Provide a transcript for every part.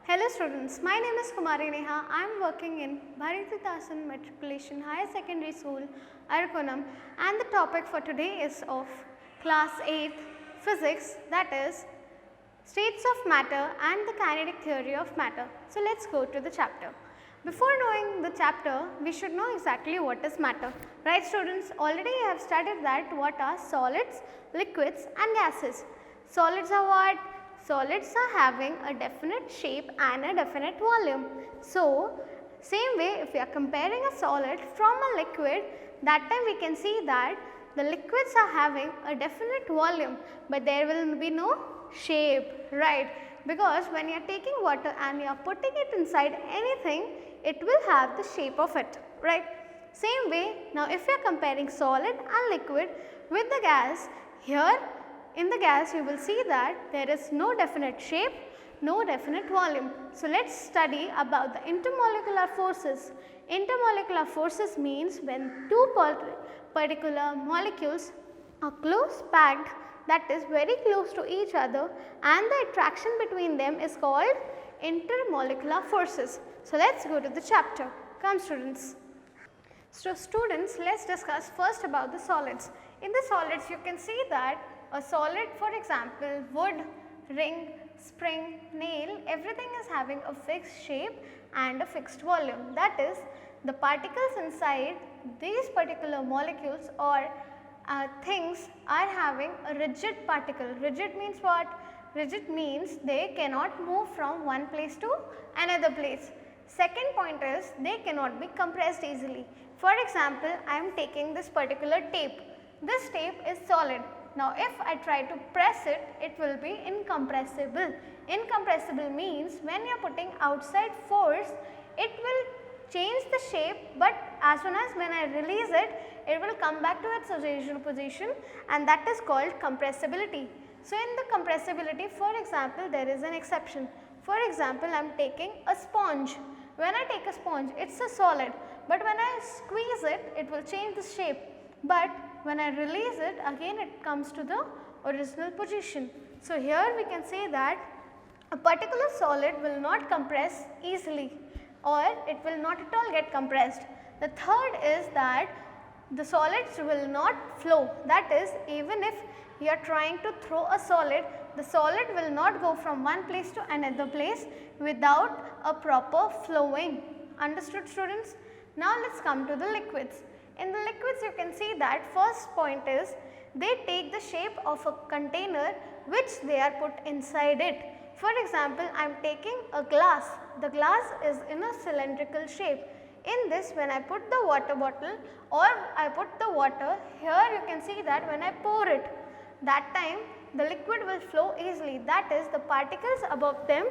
Hello students, my name is Kumari Neha. I am working in Bharathidasan Matriculation Higher Secondary School, Arakonam, and the topic for today is of class 8th physics, that is states of matter and the kinetic theory of matter. So let's go to the chapter. Before knowing the chapter, we should know exactly what is matter. Right students, already I have studied that what are solids, liquids and gases. Solids are what? Solids are having a definite shape and a definite volume. So, same way if we are comparing a solid from a liquid, that time we can see that the liquids are having a definite volume, but there will be no shape, right? Because when you are taking water and you are putting it inside anything, it will have the shape of it, right? Same way, now if you are comparing solid and liquid with the gas, here in the gas you will see that there is no definite shape, no definite volume. So let's study about the intermolecular forces. Intermolecular forces means when two particular molecules are close packed, that is very close to each other, and the attraction between them is called intermolecular forces. So let's go to the chapter. Come students. So students, let's discuss first about the solids. In the solids you can see that a solid, for example, wood, ring, spring, nail, everything is having a fixed shape and a fixed volume. That is, the particles inside these particular molecules or things are having a rigid particle. Rigid means what? Rigid means they cannot move from one place to another place. Second point is they cannot be compressed easily. For example, I am taking this particular tape. This tape is solid. Now, if I try to press it, it will be incompressible. Incompressible means when you are putting outside force, it will change the shape, but as soon as when I release it, it will come back to its original position, and that is called compressibility. So, in the compressibility, for example, there is an exception. For example, I am taking a sponge. When I take a sponge, it is a solid, but when I squeeze it, it will change the shape. But when I release it, again it comes to the original position. So, here we can say that a particular solid will not compress easily, or it will not at all get compressed. The third is that the solids will not flow. That is, even if you are trying to throw a solid, the solid will not go from one place to another place without a proper flowing. Understood students? Now, let us come to the liquids. In the liquids you can see that first point is they take the shape of a container which they are put inside it. For example, I am taking a glass. The glass is in a cylindrical shape. In this, when I put the water bottle or I put the water, here you can see that when I pour it, that time the liquid will flow easily. That is, the particles above them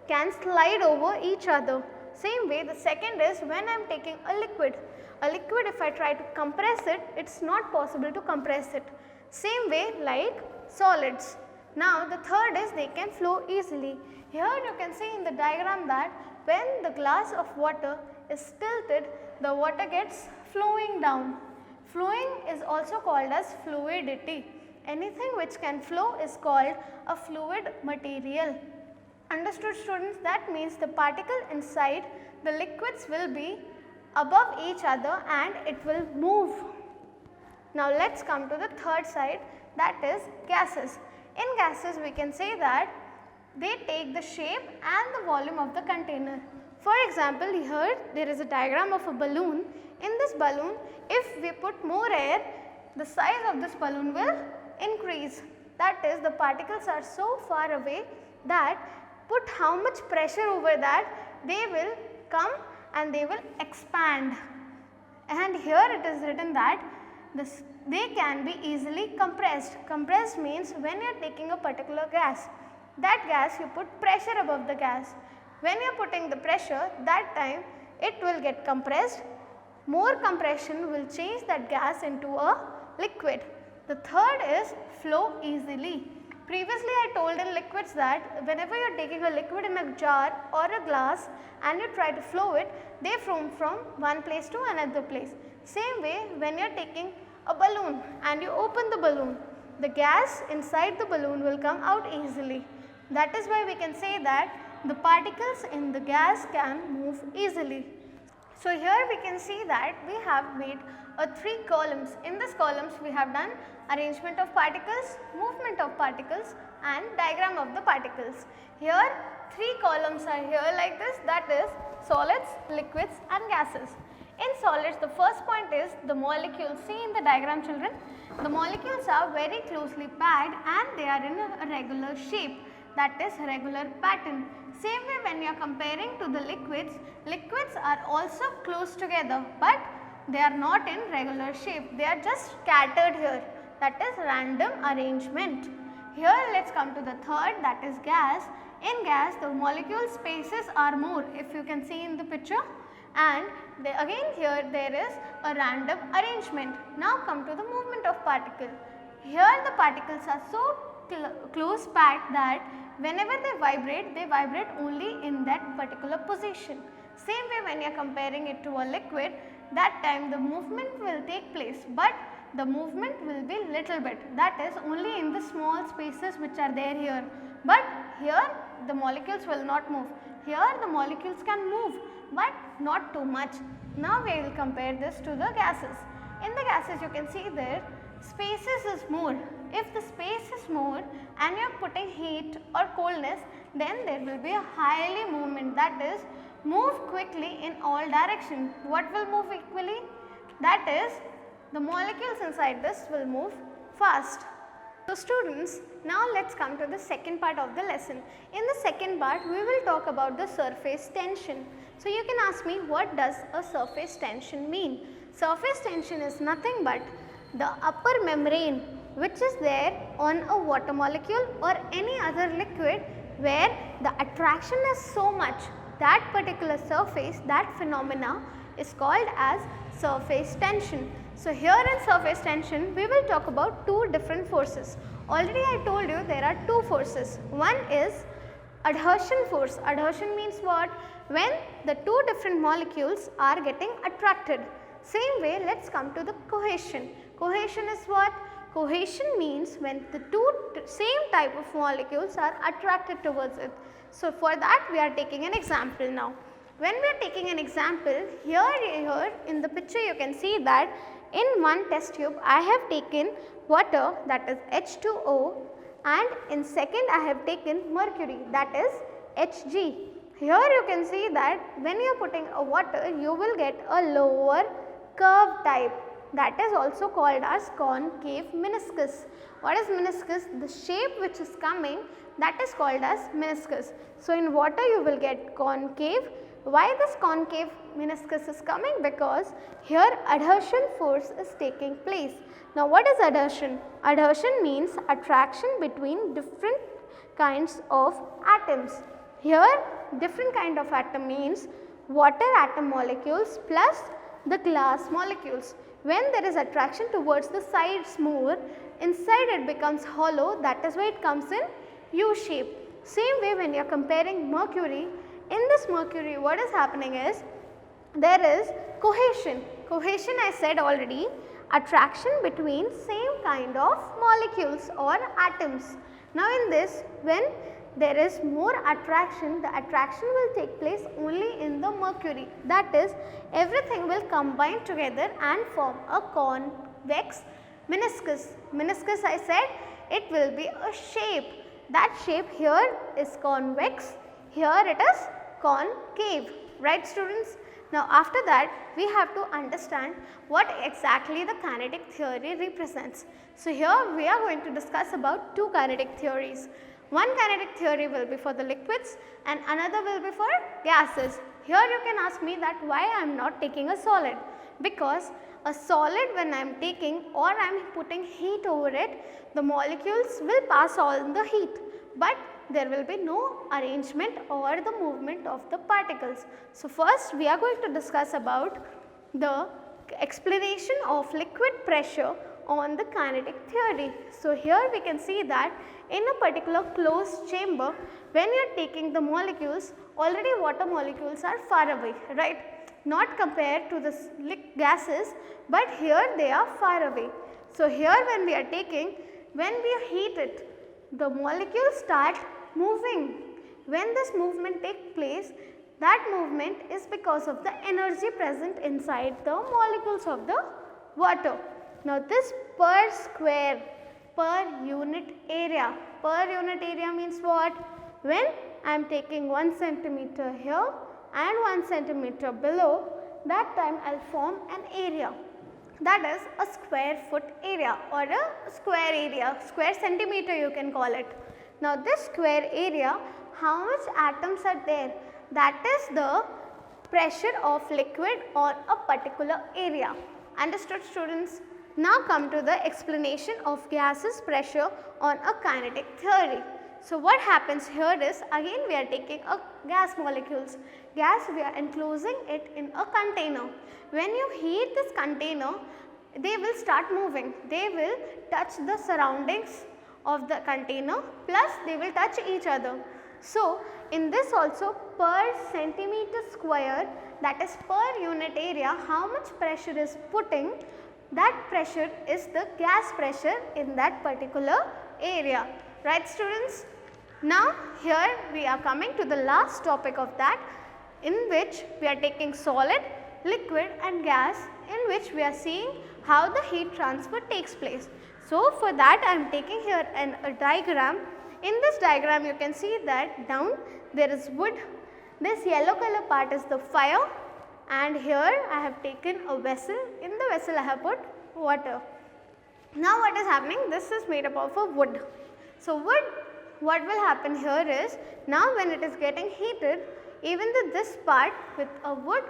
can slide over each other. Same way, the second is when I am taking a liquid. A liquid, if I try to compress it, it is not possible to compress it. Same way like solids. Now, the third is they can flow easily. Here you can see in the diagram that when the glass of water is tilted, the water gets flowing down. Flowing is also called as fluidity. Anything which can flow is called a fluid material. Understood students? That means the particle inside the liquids will be above each other and it will move. Now, let us come to the third side, that is gases. In gases we can say that they take the shape and the volume of the container. For example, here there is a diagram of a balloon. In this balloon, if we put more air, the size of this balloon will increase. That is, the particles are so far away that put how much pressure over that, they will come and they will expand. And here it is written that they can be easily compressed. Compressed means when you are taking a particular gas, that gas you put pressure above the gas. When you are putting the pressure, that time it will get compressed. More compression will change that gas into a liquid. The third is flow easily. Previously I told in liquids that whenever you are taking a liquid in a jar or a glass and you try to flow it, they flow from one place to another place. Same way, when you are taking a balloon and you open the balloon, the gas inside the balloon will come out easily. That is why we can say that the particles in the gas can move easily. So here we can see that we have made three columns. In these columns we have done arrangement of particles, movement of particles and diagram of the particles. Here three columns are here like this, that is solids, liquids and gases. In solids, the first point is the molecules. See in the diagram children, the molecules are very closely packed and they are in a regular shape, that is regular pattern. Same way when you are comparing to the liquids, liquids are also close together but they are not in regular shape, they are just scattered here, that is random arrangement. Here let us come to the third, that is gas. In gas the molecule spaces are more, if you can see in the picture, and again here there is a random arrangement. Now come to the movement of particle. Here the particles are so close packed that whenever they vibrate only in that particular position. Same way when you are comparing it to a liquid, that time the movement will take place but the movement will be little bit, that is only in the small spaces which are there here, but here the molecules will not move. Here the molecules can move but not too much. Now we will compare this to the gases. In the gases you can see there spaces is more. If the space is more and you are putting heat or coldness, then there will be a highly movement, that is move quickly in all direction. What will move equally? That is the molecules inside this will move fast. So students, now let us come to the second part of the lesson. In the second part we will talk about the surface tension. So you can ask me, what does a surface tension mean? Surface tension is nothing but the upper membrane which is there on a water molecule or any other liquid where the attraction is so much, that particular surface, that phenomena is called as surface tension. So here in surface tension we will talk about two different forces. Already I told you there are two forces. One is adhesion force. Adhesion means what? When the two different molecules are getting attracted. Same way let us come to the cohesion. Cohesion is what? Cohesion means when the two same type of molecules are attracted towards it. So for that we are taking an example now. When we are taking an example, here in the picture you can see that in one test tube I have taken water, that is H2O, and in second I have taken mercury, that is Hg. Here you can see that when you are putting a water you will get a lower curve type, that is also called as concave meniscus. What is meniscus? The shape which is coming, that is called as meniscus. So in water you will get concave. Why this concave meniscus is coming? Because here adhesion force is taking place. Now what is adhesion? Adhesion means attraction between different kinds of atoms. Here different kind of atom means water atom molecules plus the glass molecules. When there is attraction towards the sides more, inside it becomes hollow, that is why it comes in U shape. Same way when you are comparing mercury, in this mercury what is happening is there is cohesion. Cohesion I said already, attraction between same kind of molecules or atoms. Now in this, when there is more attraction, the attraction will take place only in the mercury, that is everything will combine together and form a convex meniscus. Meniscus I said it will be a shape, that shape here is convex, here it is concave, right students. Now after that we have to understand what exactly the kinetic theory represents. So here we are going to discuss about two kinetic theories. One kinetic theory will be for the liquids and another will be for gases. Here you can ask me that why I am not taking a solid, because a solid when I am taking or I am putting heat over it, the molecules will pass on the heat, but there will be no arrangement or the movement of the particles. So first we are going to discuss about the explanation of liquid pressure on the kinetic theory. So here we can see that in a particular closed chamber, when you are taking the molecules, already water molecules are far away, right? Not compared to the gases, but here they are far away. So here when we are taking, when we heat it, the molecules start moving. when this movement takes place, that movement is because of the energy present inside the molecules of the water. Now this per square, per unit area means what? When I am taking 1 centimeter here and 1 centimeter below, that time I will form an area, that is a square foot area or a square area, square centimeter you can call it. Now this square area, how much atoms are there? That is the pressure of liquid on a particular area. Understood, students? Now come to the explanation of gases pressure on a kinetic theory. So what happens here is, again we are taking a gas molecules. Gas, we are enclosing it in a container. When you heat this container, they will start moving. They will touch the surroundings of the container, plus they will touch each other. So in this also, per centimeter square, that is per unit area, how much pressure is putting, that pressure is the gas pressure in that particular area. Right, students? Now here we are coming to the last topic of that, in which we are taking solid, liquid and gas, in which we are seeing how the heat transfer takes place. So for that I am taking here a diagram. In this diagram you can see that down there is wood, this yellow color part is the fire, and here I have taken a vessel. In the vessel I have put water. Now what is happening? This is made up of a wood. So wood, what will happen here is, now when it is getting heated, even this part with a wood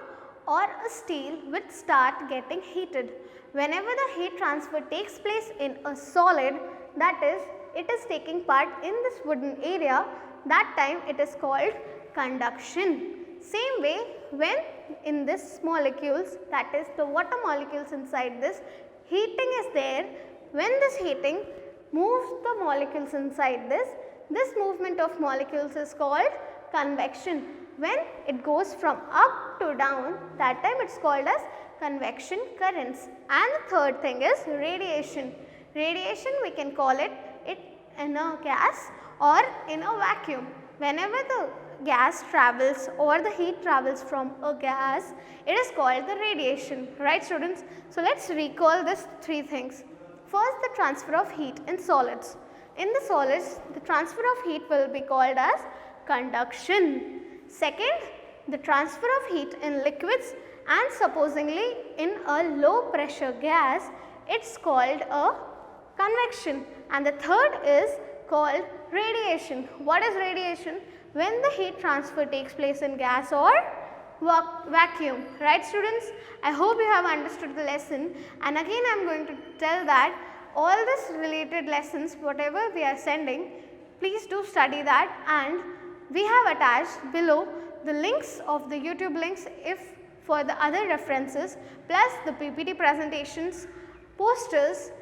or a steel will start getting heated. Whenever the heat transfer takes place in a solid, that is, it is taking part in this wooden area, that time it is called conduction. Same way, when in this molecules, that is the water molecules inside this, heating is there. When this heating moves the molecules inside this movement of molecules is called convection. When it goes from up to down, that time it is called as convection currents. And the third thing is radiation. Radiation, we can call it in a gas or in a vacuum. Whenever the gas travels or the heat travels from a gas, it is called the radiation. Right, students? So let us recall these three things. First, the transfer of heat in solids. In the solids, the transfer of heat will be called as conduction. Second, the transfer of heat in liquids, and supposingly in a low pressure gas, it is called a convection. And the third is called radiation. What is radiation? When the heat transfer takes place in gas or vacuum. Right, students? I hope you have understood the lesson, and again I am going to tell that all this related lessons, whatever we are sending, please do study that, and we have attached below the links of the YouTube links if for the other references, plus the PPT presentations, posters,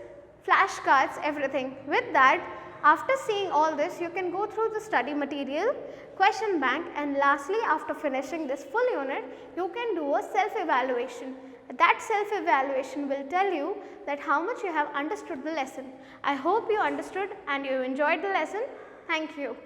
flashcards, everything. With that, after seeing all this, you can go through the study material, question bank, and lastly after finishing this full unit, you can do a self-evaluation. That self-evaluation will tell you that how much you have understood the lesson. I hope you understood and you enjoyed the lesson. Thank you.